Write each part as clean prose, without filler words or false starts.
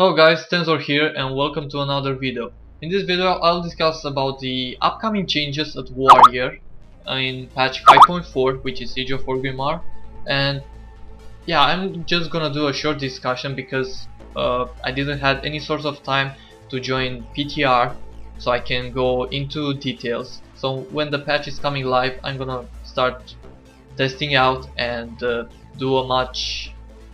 Hello guys, Tenzor here and welcome to another video. In this video I'll discuss about the upcoming changes at Warrior in patch 5.4, which is Siege of Orgrimmar. And yeah, I'm just gonna do a short discussion because I didn't have any sort of time to join PTR, so I can go into details. So when the patch is coming live, I'm gonna start testing out and do a much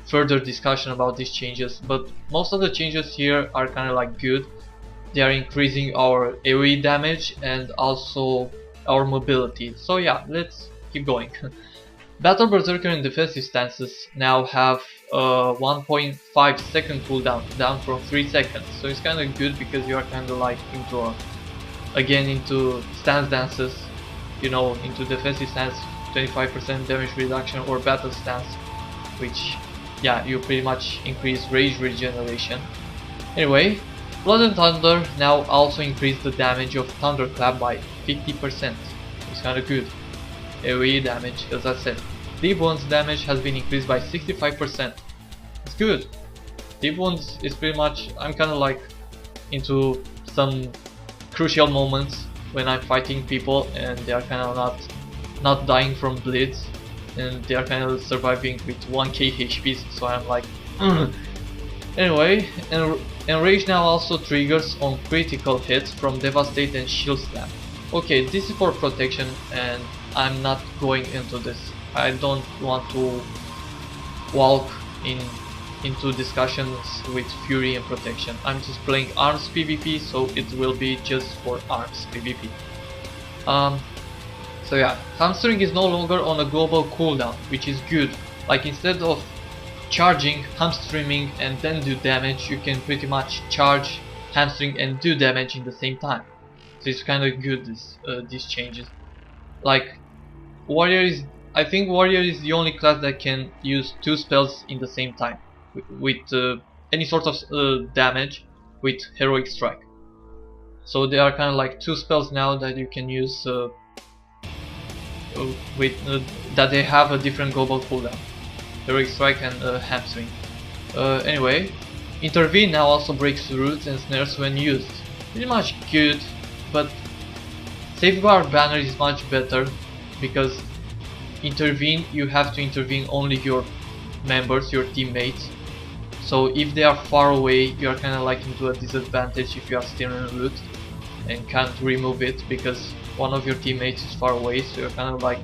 further discussion about these changes. But most of the changes here are kind of like good. They are increasing our AoE damage and also our mobility. So yeah, let's keep going. Battle Berserker and defensive stances now have a 1.5 second cooldown, down from 3 seconds. So it's kind of good because you are kind of like into into stance dances, you know, into defensive stance 25% damage reduction, or battle stance, which yeah, you pretty much increase rage regeneration. Anyway, Blood and Thunder now also increase the damage of Thunderclap by 50%. It's kinda good. AoE damage, as I said. Deep Wounds damage has been increased by 65%. It's good. Deep Wounds is pretty much, I'm kinda like into some crucial moments when I'm fighting people and they are kinda not dying from bleeds, and they are kind of surviving with 1k HP, so I'm like Anyway, and Rage now also triggers on critical hits from Devastate and Shield Slap. Okay, this is for protection and I'm not going into this. I don't want to walk into discussions with Fury and protection. I'm just playing arms PvP, so it will be just for arms PvP. So yeah, hamstring is no longer on a global cooldown, which is good. Like, instead of charging, hamstringing and then do damage, you can pretty much charge, hamstring and do damage in the same time. So it's kind of good, these changes. Like, I think Warrior is the only class that can use 2 spells in the same time with any sort of damage with Heroic Strike. So there are kind of like 2 spells now that you can use that they have a different global cooldown, Heroic Strike and Hamstring. Anyway, Intervene now also breaks roots and snares when used. Pretty much good, but Safeguard Banner is much better because Intervene, you have to intervene only your members, your teammates. So if they are far away, you are kind of like into a disadvantage if you are steering root and can't remove it because one of your teammates is far away, so you're kind of like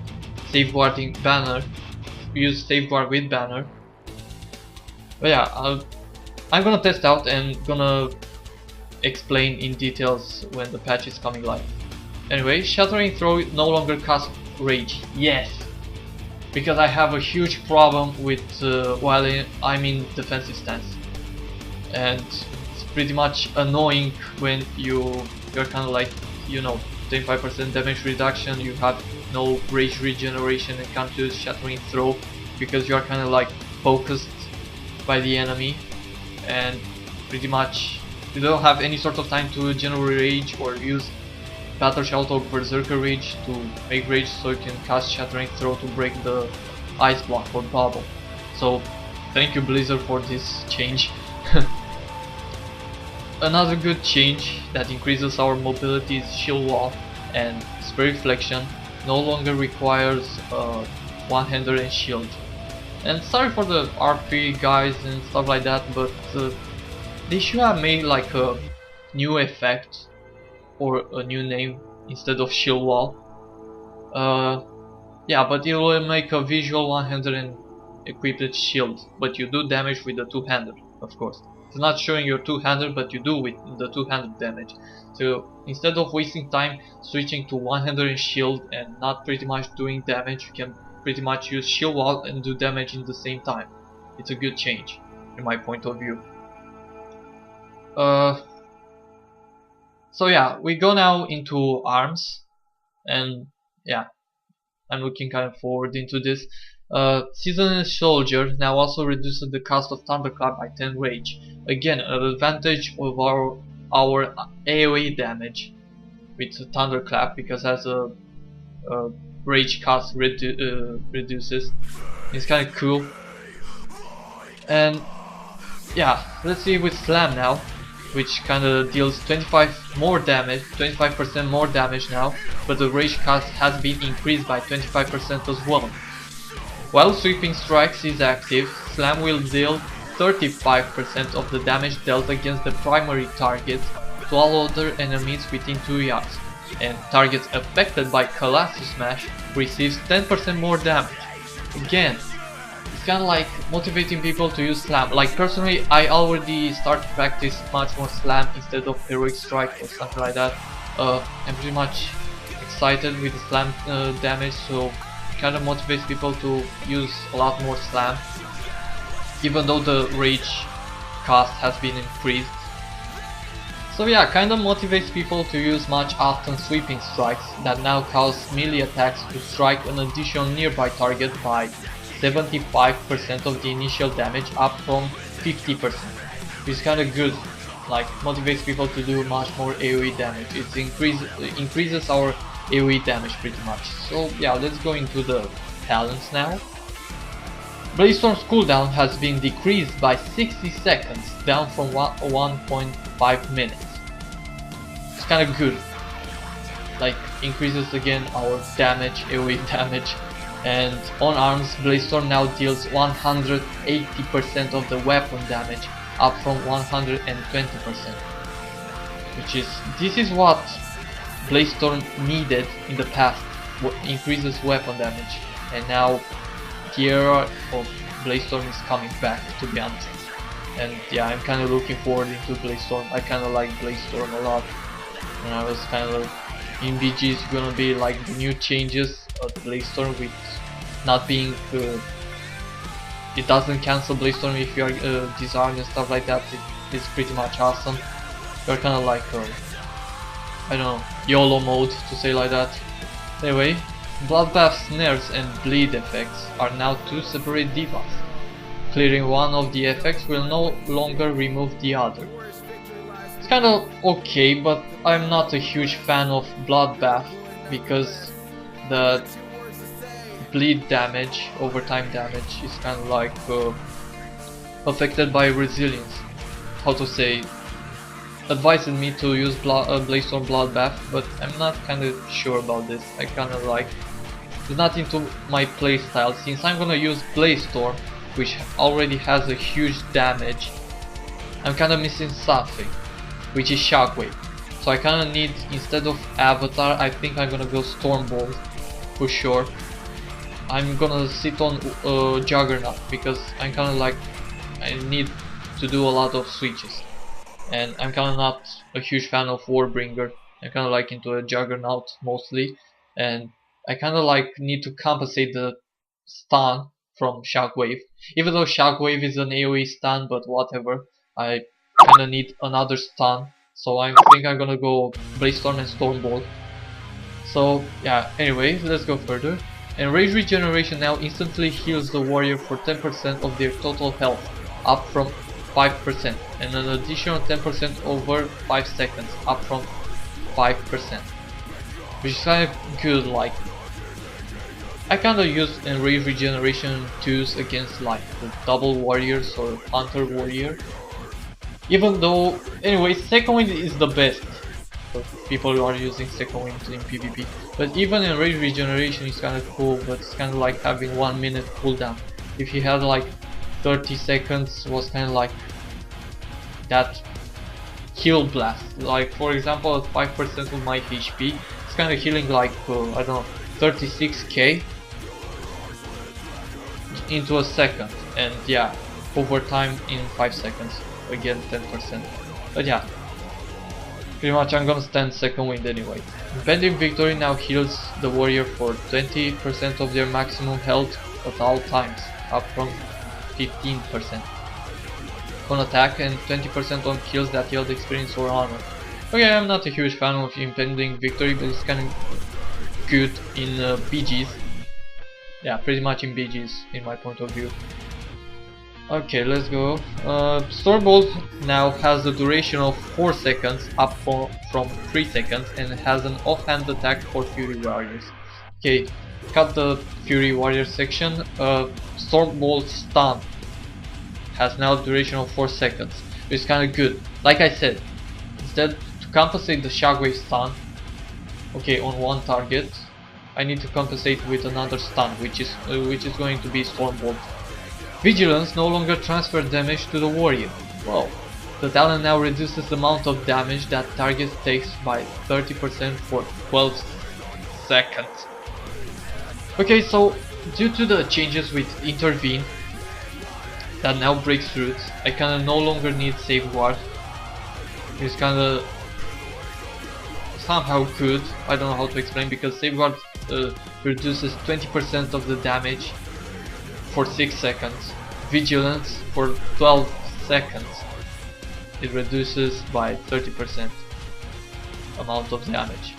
safeguarding banner. Use safeguard with banner. But yeah, I'm gonna test out and gonna explain in details when the patch is coming live. Anyway, Shattering Throw no longer casts rage. Yes, because I have a huge problem with while I'm in defensive stance, and it's pretty much annoying when you're kind of like, you know, 25% damage reduction, you have no rage regeneration and can't use Shattering Throw because you are kind of like focused by the enemy, and pretty much you don't have any sort of time to generate rage or use Battle Shout or Berserker Rage to make rage, so you can cast Shattering Throw to break the ice block or bubble. So thank you Blizzard for this change. Another good change that increases our mobility is Shield Wall, and Spirit Flexion no longer requires one-hander and shield. And sorry for the RP guys and stuff like that, but they should have made like a new effect or a new name instead of Shield Wall. Yeah, but it will make a visual one-hander and equipped shield, but you do damage with the two-hander, of course. It's not showing your two-hander, but you do with the two-handed damage. So instead of wasting time switching to one-hander and shield and not pretty much doing damage, you can pretty much use Shield Wall and do damage in the same time. It's a good change in my point of view. So yeah, we go now into arms, and yeah, I'm looking kind of forward into this. Seasoned Soldier now also reduces the cost of Thunderclap by 10 rage. Again, an advantage of our AoE damage with Thunderclap, because as a rage cost reduces. It's kind of cool. And yeah, let's see with Slam now, which kinda deals 25% more damage now, but the rage cost has been increased by 25% as well. While Sweeping Strikes is active, Slam will deal 35% of the damage dealt against the primary target to all other enemies within 2 yards, and targets affected by Colossus Smash receives 10% more damage. Again, it's kinda like motivating people to use Slam. Like personally, I already start to practice much more Slam instead of Heroic Strike or something like that. I'm pretty much excited with the Slam damage, so kinda motivates people to use a lot more Slam, even though the rage cost has been increased. So yeah, kinda motivates people to use much often Sweeping Strikes that now cause melee attacks to strike an additional nearby target by 75% of the initial damage, up from 50%. It's kinda good, like motivates people to do much more AoE damage. It increases our AoE damage pretty much. So yeah, let's go into the talents now. Blazestorm's cooldown has been decreased by 60 seconds, down from 1.5 minutes. It's kinda good. Like increases again our damage, AoE damage. And on arms, Blazestorm now deals 180% of the weapon damage, up from 120%. This is what Blazestorm needed in the past, increases weapon damage, and now the era of Blazestorm is coming back, to be honest. And yeah, I'm kinda looking forward into Blazestorm. I kinda like Blazestorm a lot, and I was kinda in BG is gonna be like the new changes of Blazestorm, with not being it doesn't cancel Blazestorm if you are disarmed and stuff like that. It's pretty much awesome. You're kinda like I don't know, YOLO mode, to say like that. Anyway, Bloodbath snares and bleed effects are now 2 separate debuffs. Clearing one of the effects will no longer remove the other. It's kinda okay, but I'm not a huge fan of Bloodbath because the bleed damage, overtime damage, is kinda like affected by resilience. How to say, advised me to use Blazestorm Bloodbath, but I'm not kinda sure about this. I kinda like, it's not into my playstyle, since I'm gonna use Blazestorm, which already has a huge damage. I'm kinda missing something, which is Shockwave. So I kinda need, instead of Avatar, I think I'm gonna go Stormbolt for sure. I'm gonna sit on Juggernaut because I'm kinda like, I need to do a lot of switches, and I'm kinda not a huge fan of Warbringer. I'm kinda like into a Juggernaut mostly, and I kinda like need to compensate the stun from Shockwave. Even though Shockwave is an AoE stun, but whatever, I kinda need another stun, so I think I'm gonna go Blazestorm and Stormbolt. So yeah, anyway, let's go further. And Rage Regeneration now instantly heals the warrior for 10% of their total health, up from 5%, and an additional 10% over 5 seconds, up from 5%. Which is kind of good. Like, I kinda use Enrage Regeneration twos against like the double warriors or hunter warrior. Even though, anyway, second wind is the best. People who are using second wind in PvP. But even Enrage Regeneration is kinda cool, but it's kinda like having 1 minute cooldown. If you had like 30 seconds, was kinda like that heal blast. Like for example, at 5% of my HP, it's kinda healing like, I don't know, 36k into a second, and yeah, over time in 5 seconds, again 10%. But yeah, pretty much I'm gonna stand second wind anyway. Impending Victory now heals the warrior for 20% of their maximum health at all times, up from 15% on attack and 20% on kills that yield experience or honor. Okay, I'm not a huge fan of Impending Victory, but it's kinda good in BGs. Yeah, pretty much in BGs in my point of view. Okay, let's go. Stormbolt now has a duration of 4 seconds, up from 3 seconds, and has an offhand attack for Fury Warriors. Okay, cut the Fury Warrior section. Stormbolt stun. has now a duration of 4 seconds, which is kinda good. Like I said, instead to compensate the shockwave stun, okay, on one target, I need to compensate with another stun, which is going to be Stormbolt. Vigilance no longer transfers damage to the warrior. Wow. The talent now reduces the amount of damage that target takes by 30% for 12 seconds. Okay, so due to the changes with Intervene that now breaks roots, I kinda no longer need Safeguard. It's kinda somehow good. I don't know how to explain, because Safeguard reduces 20% of the damage for 6 seconds. Vigilance for 12 seconds. It reduces by 30% amount of damage.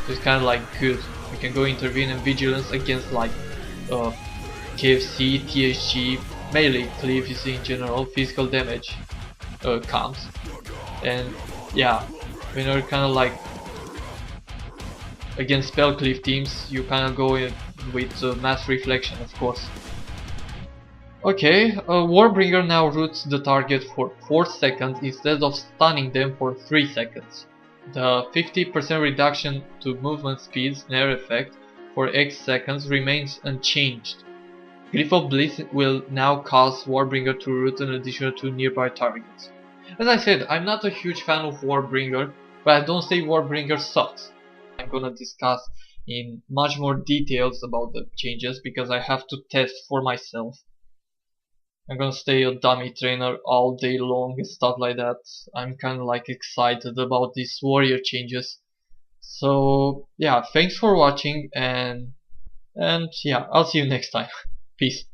So it's kind of like good. You can go Intervene and Vigilance against like KFC, THG, melee cleaves in general, physical damage counts. And yeah, when you're kind of like against spell cleave teams, you kind of go in with mass reflection, of course. Okay, Warbringer now roots the target for 4 seconds instead of stunning them for 3 seconds. The 50% reduction to movement speed snare effect for X seconds remains unchanged. Glyph of Bliss will now cause Warbringer to root an additional 2 nearby targets. As I said, I'm not a huge fan of Warbringer, but I don't say Warbringer sucks. I'm gonna discuss in much more details about the changes because I have to test for myself. I'm gonna stay a dummy trainer all day long and stuff like that. I'm kinda like excited about these warrior changes. So yeah, thanks for watching, and yeah, I'll see you next time. Peace.